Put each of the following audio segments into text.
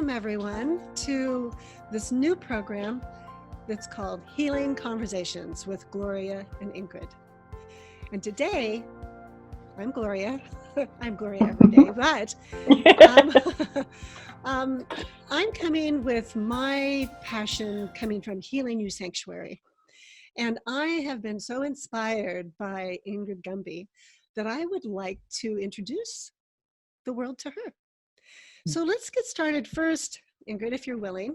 Welcome everyone to this new program that's called Healing Conversations with Gloria and Ingrid. And today, I'm Gloria. I'm Gloria every day, but I'm coming with my passion coming from Healing You Sanctuary. And I have been so inspired by Ingrid Gunby that I would like to introduce the world to her. So let's get started first, Ingrid, if you're willing,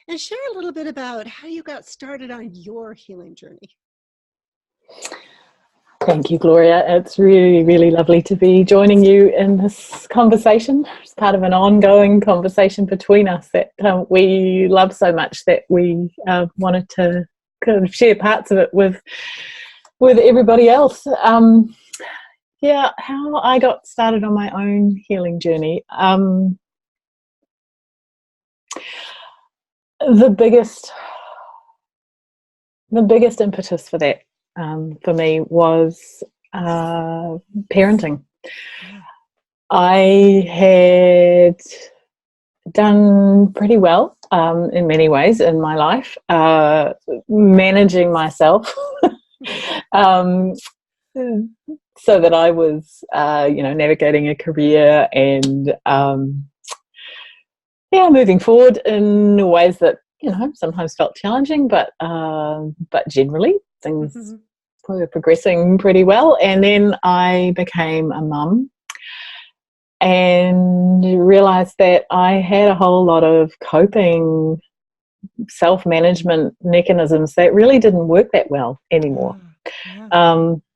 and share a little bit about how you got started on your healing journey. Thank you, Gloria. It's really, really lovely to be joining you in this conversation. It's part of an ongoing conversation between us that we love so much that we wanted to kind of share parts of it with everybody else. How I got started on my own healing journey. The biggest impetus for that for me was parenting. I had done pretty well in many ways in my life, managing myself so that I was, navigating a career and, moving forward in ways that, sometimes felt challenging, but generally things were progressing pretty well. And then I became a mum and realised that I had a whole lot of coping self-management mechanisms that really didn't work that well anymore.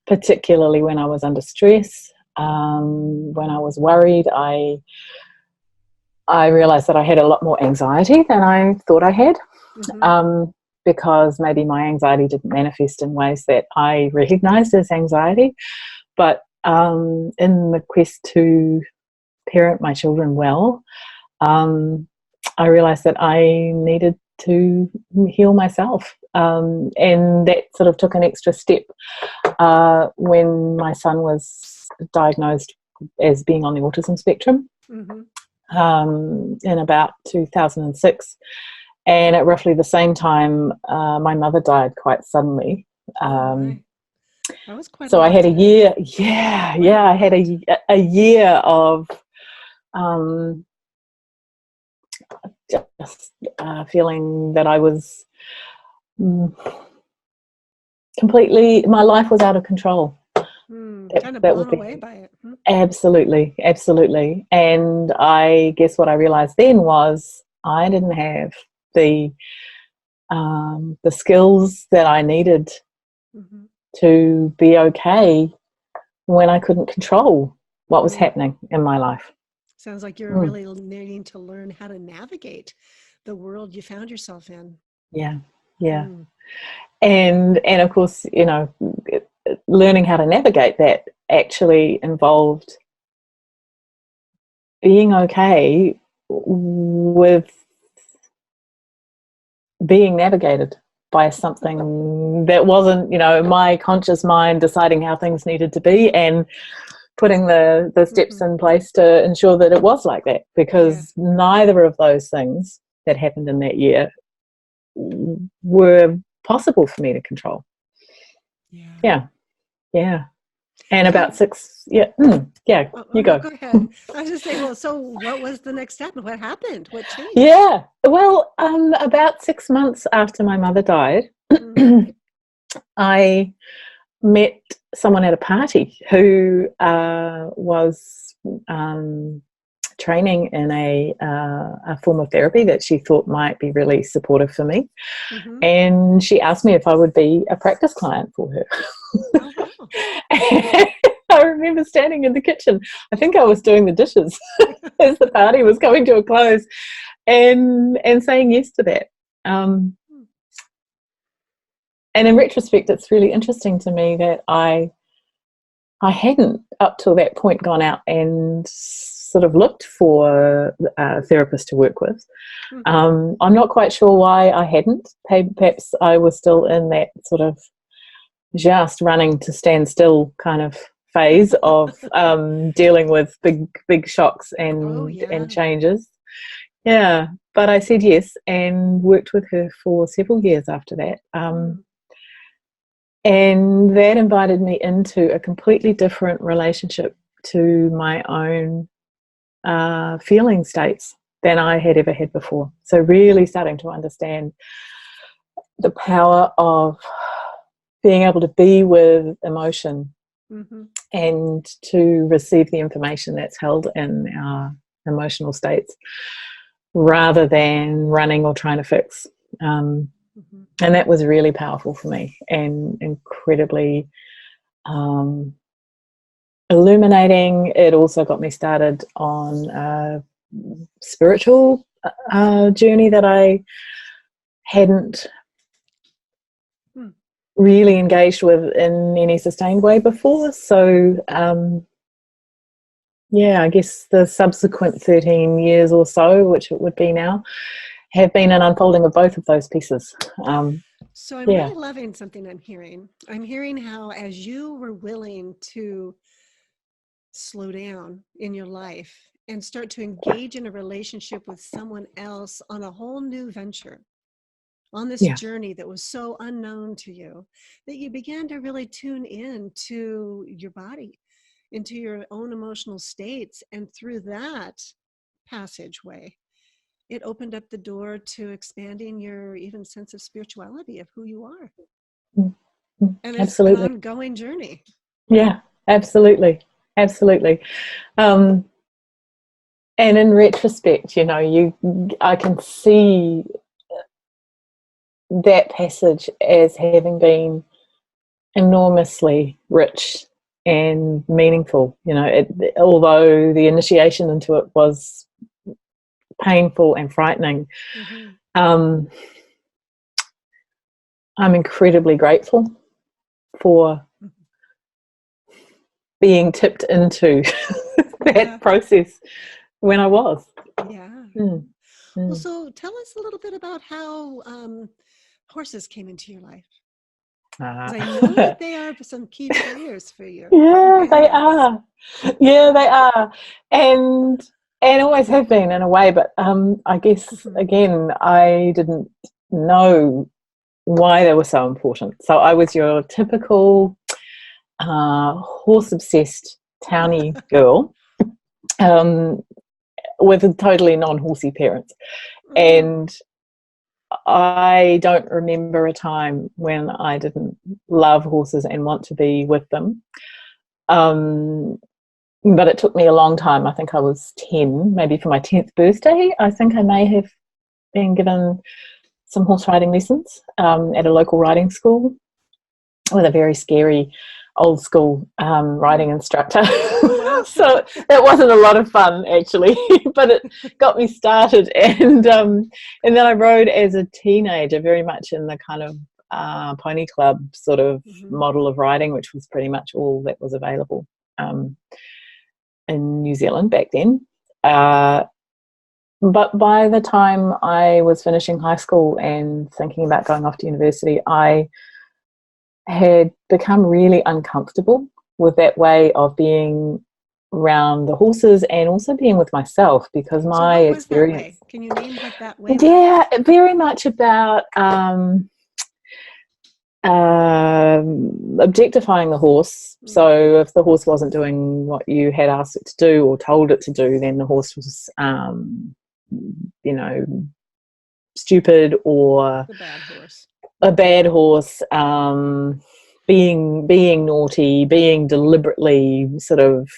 Particularly when I was under stress, when I was worried, I realised that I had a lot more anxiety than I thought I had, because maybe my anxiety didn't manifest in ways that I recognised as anxiety. But in the quest to parent my children well, I realised that I needed to heal myself. And that sort of took an extra step when my son was diagnosed as being on the autism spectrum in about 2006. And at roughly the same time, my mother died quite suddenly. That was quite so I had a year. I had a year of just feeling that I was completely, my life was out of control. Kind of blown away by it. Absolutely. And I guess what I realized then was I didn't have the skills that I needed to be okay when I couldn't control what was happening in my life. Sounds like you're really needing to learn how to navigate the world you found yourself in. Yeah. And of course, learning how to navigate that actually involved being okay with being navigated by something that wasn't, my conscious mind deciding how things needed to be and putting the steps in place to ensure that it was like that, because neither of those things that happened in that year were possible for me to control. And about six, you go. Go ahead. I was just saying, so what was the next step? What happened? What changed? Yeah, well, about 6 months after my mother died, I met someone at a party who was training in a form of therapy that she thought might be really supportive for me. And she asked me if I would be a practice client for her. I remember standing in the kitchen. I think I was doing the dishes as the party was coming to a close, and saying yes to that. And in retrospect, it's really interesting to me that I hadn't up till that point gone out and sort of looked for a therapist to work with. I'm not quite sure why I hadn't. Perhaps I was still in that sort of just running to stand still kind of phase of dealing with big shocks and changes. yeah. But I said yes and worked with her for several years after that. And that invited me into a completely different relationship to my own feeling states than I had ever had before. So really starting to understand the power of being able to be with emotion and to receive the information that's held in our emotional states rather than running or trying to fix. And that was really powerful for me and incredibly illuminating. It also got me started on a spiritual journey that I hadn't really engaged with in any sustained way before. So yeah, I guess the subsequent 13 years or so, which it would be now, have been an unfolding of both of those pieces. So I'm really loving something I'm hearing. I'm hearing how as you were willing to slow down in your life and start to engage in a relationship with someone else on a whole new venture, on this journey that was so unknown to you, that you began to really tune in to your body, into your own emotional states. And through that passageway, it opened up the door to expanding your even sense of spirituality of who you are. And it's an ongoing journey. Yeah, absolutely. Absolutely. And in retrospect, you know, I can see that passage as having been enormously rich and meaningful. You know, although the initiation into it was painful and frightening, I'm incredibly grateful for being tipped into that process when I was. Well, so tell us a little bit about how horses came into your life. I know that they are some key players for you. Yeah, they are. Yeah, they are. And always have been in a way, but I guess, again, I didn't know why they were so important. So I was your typical horse-obsessed townie girl with totally non-horsey parents. And I don't remember a time when I didn't love horses and want to be with them. But it took me a long time. I think I was 10, maybe for my 10th birthday. I think I may have been given some horse riding lessons at a local riding school with a very scary old school riding instructor. So that wasn't a lot of fun, actually, but it got me started. And then I rode as a teenager, very much in the kind of pony club sort of model of riding, which was pretty much all that was available in New Zealand back then. But by the time I was finishing high school and thinking about going off to university, I had become really uncomfortable with that way of being around the horses and also being with myself, because my experience. Can you name what that way was? Yeah, very much about objectifying the horse. So if the horse wasn't doing what you had asked it to do or told it to do, then the horse was you know, stupid or a bad horse, being naughty, being deliberately sort of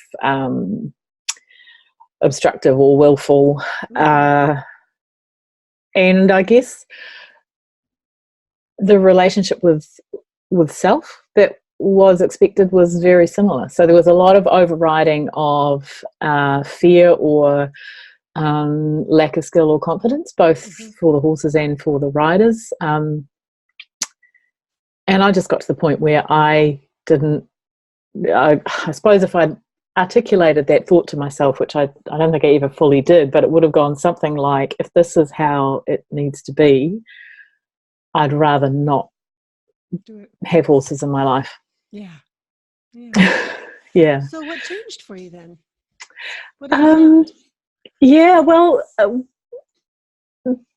obstructive or willful. And I guess the relationship with self that was expected was very similar. So there was a lot of overriding of fear or lack of skill or confidence, both for the horses and for the riders. And I just got to the point where I suppose if I'd articulated that thought to myself, which I don't think I ever fully did, but it would have gone something like, if this is how it needs to be, I'd rather not have horses in my life. Yeah. Yeah. So what changed for you then? What have you found? Yeah, well,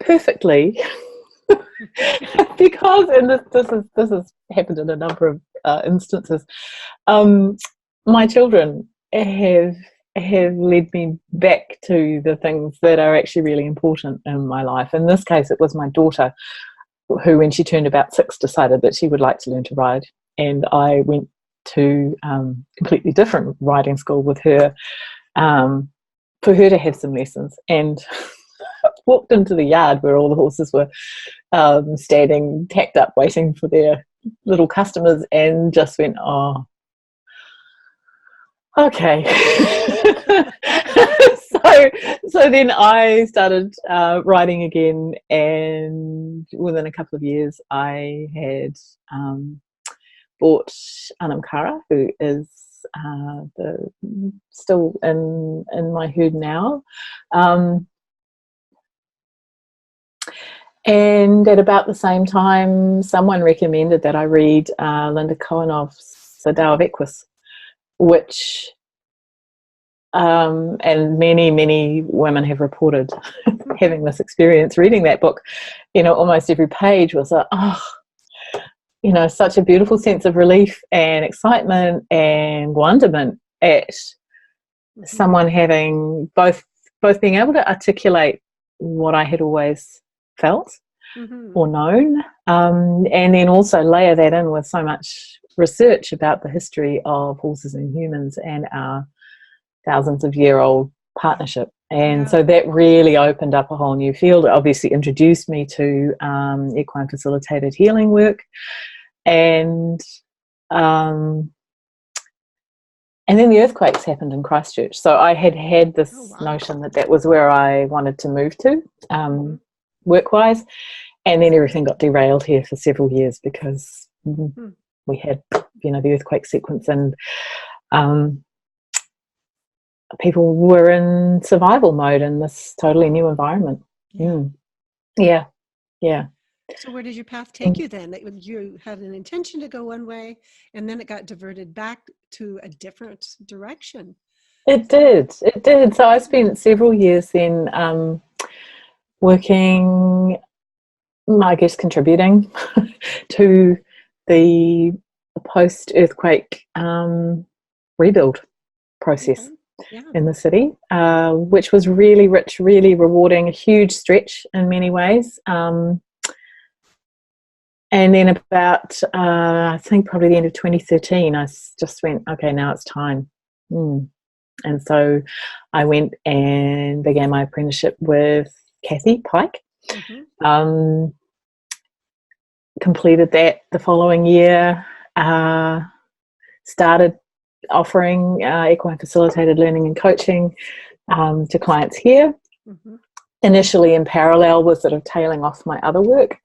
perfectly. Because, and this has happened in a number of instances, my children have led me back to the things that are actually really important in my life. In this case, it was my daughter who, when she turned about 6, decided that she would like to learn to ride, and I went to completely different riding school with her, for her to have some lessons, and walked into the yard where all the horses were standing tacked up waiting for their little customers, and just went, oh, okay. so then I started riding again, and within a couple of years I had bought Anam, who is still in my herd now. And at about the same time, someone recommended that I read Linda Kohanov's The Tao of Equus, which, and many women have reported having this experience reading that book. You know, almost every page was such a beautiful sense of relief and excitement and wonderment at someone having both being able to articulate what I had always felt or known, and then also layer that in with so much research about the history of horses and humans and our thousands of year old partnership. And so that really opened up a whole new field. It obviously introduced me to equine facilitated healing work, and then the earthquakes happened in Christchurch. So I had this notion that was where I wanted to move to, work-wise, and then everything got derailed here for several years because we had, the earthquake sequence, and people were in survival mode in this totally new environment. Yeah. So where did your path take you then? That you had an intention to go one way, and then it got diverted back to a different direction. It did. So I spent several years then working, I guess, contributing to the post-earthquake rebuild process in the city, which was really rich, really rewarding, a huge stretch in many ways. And then about, I think probably the end of 2013, I just went, okay, now it's time. And so I went and began my apprenticeship with Kathy Pike. Completed that the following year, started offering equine facilitated learning and coaching to clients here, initially in parallel with sort of tailing off my other work.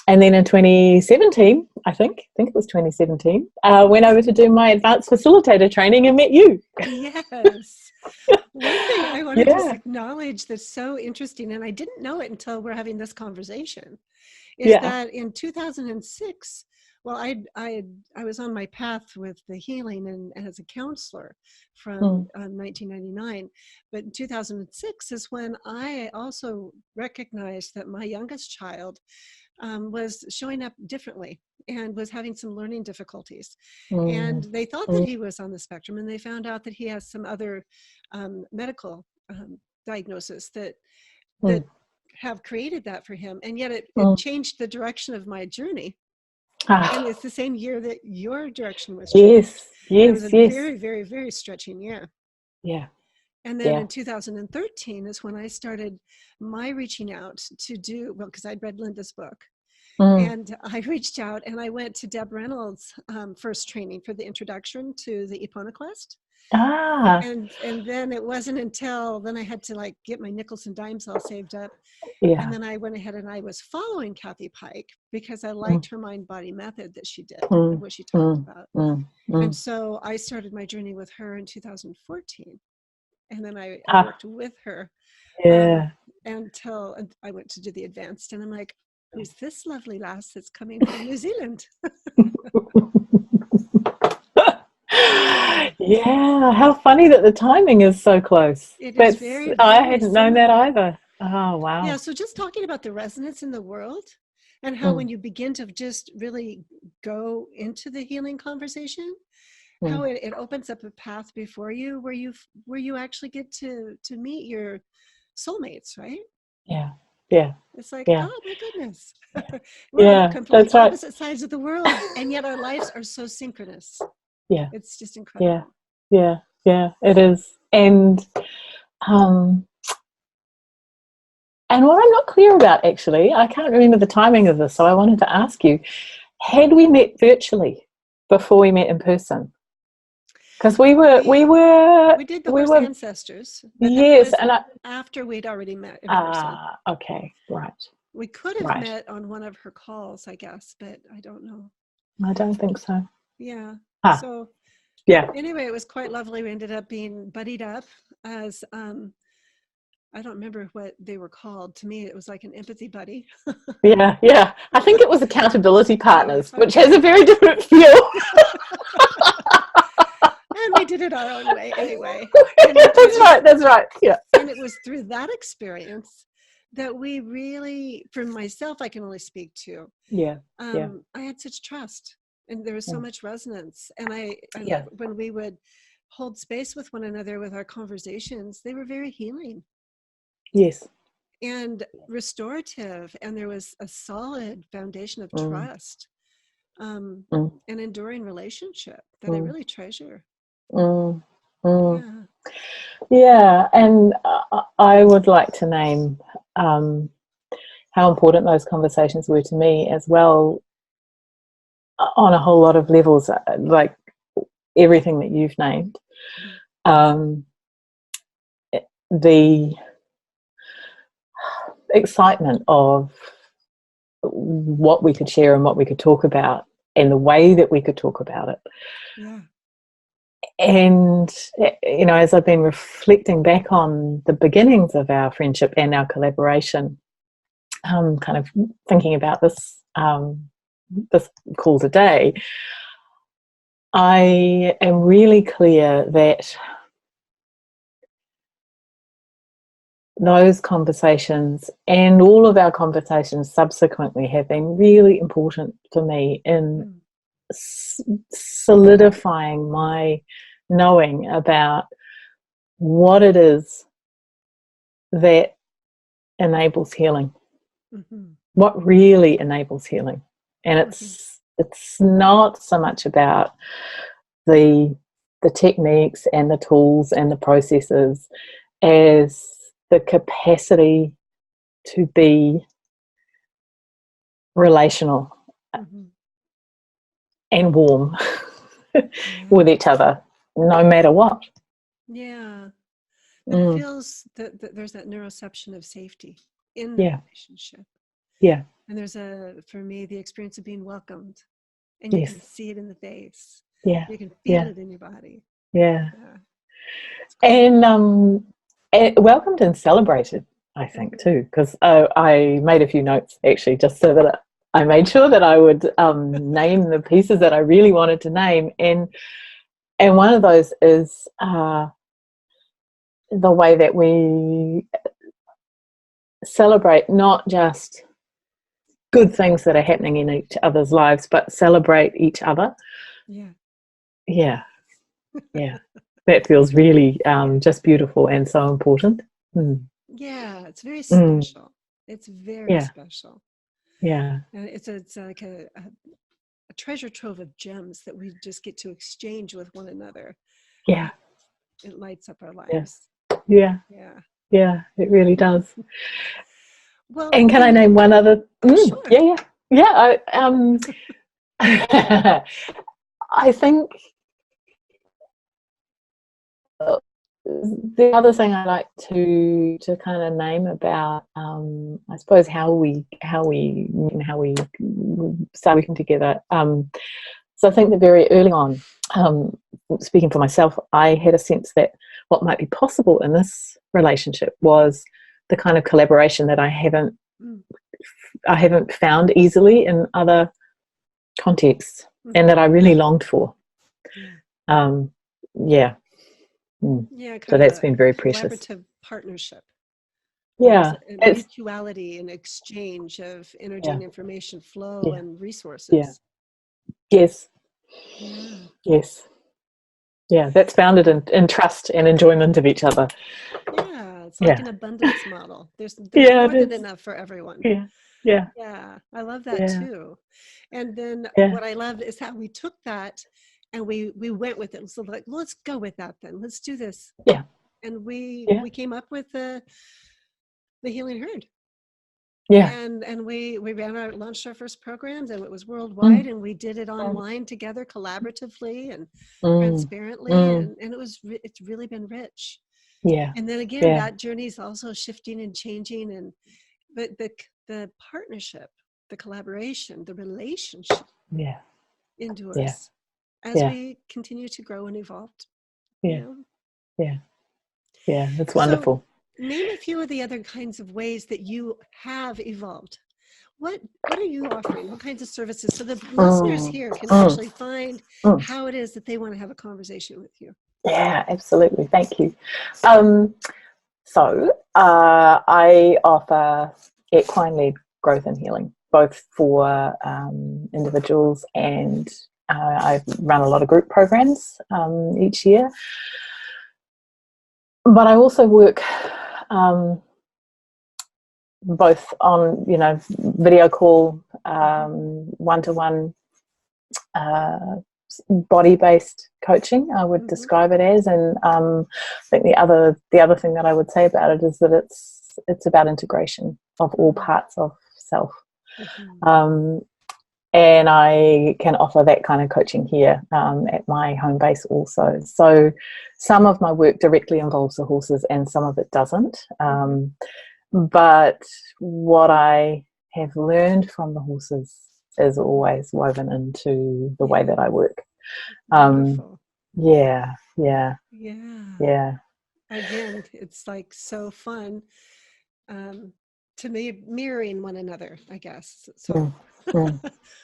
And then in 2017, I think it was 2017, went over to do my advanced facilitator training and met you. Yes. One thing I want to just acknowledge that's so interesting, and I didn't know it until we're having this conversation, is that in 2006, well, I was on my path with the healing and as a counselor from 1999, but in 2006 is when I also recognized that my youngest child was showing up differently and was having some learning difficulties. And they thought that he was on the spectrum, and they found out that he has some other medical diagnoses that have created that for him. And yet it changed the direction of my journey. And it's the same year that your direction was changed. It was a very, very, very stretching year. And then in 2013 is when I started my reaching out to do, well, because I'd read Linda's book. And I reached out and I went to Deb Reynolds' first training for the introduction to the Eponaquest. And then it wasn't until then I had to get my nickels and dimes all saved up. And then I went ahead and I was following Kathy Pike because I liked her mind-body method that she did and what she talked about. And so I started my journey with her in 2014. And then I worked with her until I went to do the advanced. And I'm like, who's this lovely lass that's coming from New Zealand? Yeah, how funny that the timing is so close. It is That's very, I very hadn't known that similar. either. Oh, Yeah, wow. so just talking about the resonance in the world and how when Mm, you begin to just really go into the healing conversation, how mm, it opens up a path before you where you actually get to meet your soulmates, right? yeah, yeah, It's like, yeah, oh my goodness. We're on yeah, complete that's right. opposite sides of the world, and yet our lives are so synchronous. Yeah, It's just yeah, incredible. yeah, yeah, it is. Um, and what I'm not clear about, actually, I can't remember the timing of this, so I wanted to ask you, had we met virtually before we met in person? Because We we did the we horse were, ancestors, but that yes, was and after we'd already met in person. okay, right, We could have right. met on one of her calls, I guess, but I don't know. I don't think so. Yeah. Ah, So yeah, anyway, it was quite lovely. We ended up being buddied up as I don't remember what they were called. To me, it was like an empathy buddy. yeah, yeah. I think it was accountability partners, which has Okay. a very different feel. And we did it our own way anyway. That's right. That's right. Yeah. And it was through that experience that we really, for myself, I can only speak to. Yeah. Yeah. I had such trust, and there was so Mm. much resonance. And Yeah. when we would hold space with one another with our conversations, they were very healing Yes. and restorative, and there was a solid foundation of Mm. trust, um, Mm. an enduring relationship that I Mm. really treasure. Mm. Mm. Yeah. Yeah. And I would like to name um, how important those conversations were to me as well, on a whole lot of levels, like everything that you've named. Mhm. Um, the excitement of what we could share and what we could talk about and the way that we could talk about it. Yeah. And, you know, as I've been reflecting back on the beginnings of our friendship and our collaboration, kind of thinking about this call today, I am really clear that those conversations and all of our conversations subsequently have been really important for me in Mm. solidifying my knowing about what it is that enables healing, Mhm. what really enables healing. And Mhm. it's not so much about the techniques and the tools and the processes as the capacity to be relational Mhm. and warm with Yeah. each other, no matter what. Yeah. That it Mm, feels that there's that neuroception of safety in the yeah, relationship. yeah, And there's for me, the experience of being welcomed, and you yes, can see it in the face. yeah, You can feel yeah, it in your body. yeah. Yeah. It's cool. And welcomed and celebrated, I think, Mhm. too, because I made a few notes actually just so that I made sure that I would name the pieces that I really wanted to name. And one of those is the way that we celebrate not just good things that are happening in each other's lives, but celebrate each other. Yeah. Yeah, yeah. That feels really just beautiful and so important. Mm. Yeah. It's very Mm. special. It's very Yeah, special. yeah, And it's like a treasure trove of gems that we just get to exchange with one another. yeah, It lights up our yeah, lives. yeah, Yeah. yeah. It really does. Well, And can I name one other? oh, sure. Yeah, yeah, yeah. I think the other thing I like to kind of name about, I suppose how we start working together. So I think that very early on, um, speaking for myself, I had a sense that what might be possible in this relationship was the kind of collaboration that Mm. I haven't found easily in other contexts, and Mhm. that I really longed for. Yeah. Um, yeah. Yeah, So kind of that's a been very precious. collaborative partnership. Where there's Yeah, a it's mutuality and exchange of energy yeah, and information flow yeah, and yeah. resources. Yes, Yeah. yes, yeah. That's founded in trust and enjoyment of each other. Yeah. It's like Yeah, an abundance model. There's yeah, more it than is. enough for everyone. Yeah, yeah, Yeah. I love that yeah, too. And then yeah, what I love is how we took that and we went with it. So like, let's go with that then. Let's do this. yeah, And yeah, we came up with the Healing Herd. yeah. And we launched our first programs, and it was worldwide, Mm, and we did it mm, online together collaboratively and mm, transparently, mm. and it's really been rich. Yeah, And then again, yeah, that journey is also shifting and changing, and but the partnership, the collaboration, the relationship yeah, yeah, endures as yeah, we continue to grow and evolve, you yeah, know. yeah, yeah. It's So wonderful. name a few of the other kinds of ways that you have evolved. What are you offering? What kinds of services so the listeners Mm, here can mm, actually find mm. how it is that they want to have a conversation with you? Yeah, absolutely. Thank you. I offer equine-led growth and healing, both for individuals, and I run a lot of group programs each year. But I also work both on, video call, one-to-one, uh, body-based coaching, I would Mm-hmm. describe it as. And I think the other thing that I would say about it is that it's about integration of all parts of self. Mm-hmm. Um, and I can offer that kind of coaching here at my home base also. So some of my work directly involves the horses and some of it doesn't. But what I have learned from the horses is always woven into the way Yeah, that I work. Um, wonderful. yeah, yeah, Yeah. yeah. Again, it's like so fun um, to me mirroring one another, I guess. So Mm, mm,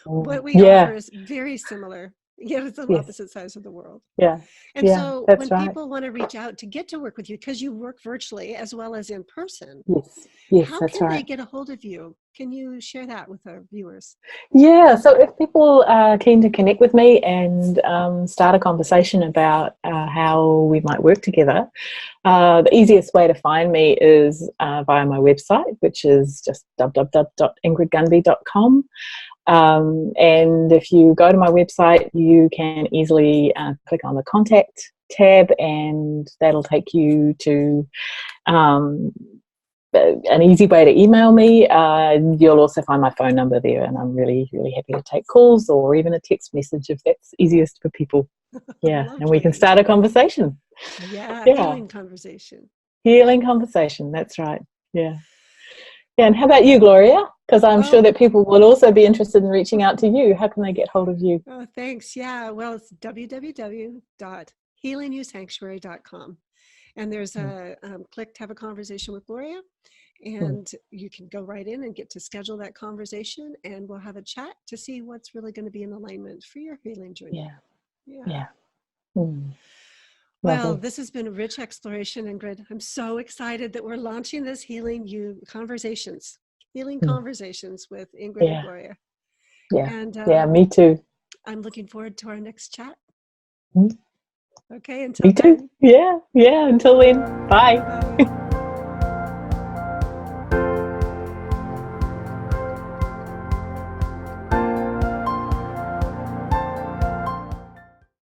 what mm. we offer Yeah, is very similar, yet it's on yes, opposite sides of the world. yeah, And yeah, so that's when right. people want to reach out to get to work with you, because you work virtually as well as in person, Yes, yes, how that's can they right. get a hold of you? Can you share that with our viewers? Yeah, so if people are keen to connect with me and start a conversation about how we might work together, the easiest way to find me is via my website, which is just www.ingridgunby.com. And if you go to my website, you can easily click on the contact tab, and that'll take you to um, an easy way to email me. You'll also find my phone number there, and I'm really, really happy to take calls or even a text message if that's easiest for people. Yeah, and we can Lovely. start a conversation. Yeah, Yeah, healing conversation. healing conversation. That's right. Yeah. Yeah, and how about you, Gloria? Because I'm sure Oh, that people will also be interested in reaching out to you. How can they get hold of you? oh, thanks. Yeah, well, it's www.healingyousanctuary.com. And there's Mm, a click to have a conversation with Gloria. mm. And you can go right in and get to schedule that conversation, and we'll have a chat to see what's really going to be in alignment for your healing journey. Yeah, Yeah. yeah. Mm, Well, lovely. this has been a rich exploration, Ingrid. I'm so excited that we're launching this healing Mm, conversations with Ingrid and yeah, Gloria. yeah, And yeah. Me too. I'm looking forward to our next chat. Mm, Okay, until me too. then, Yeah, yeah. Until then, bye. bye.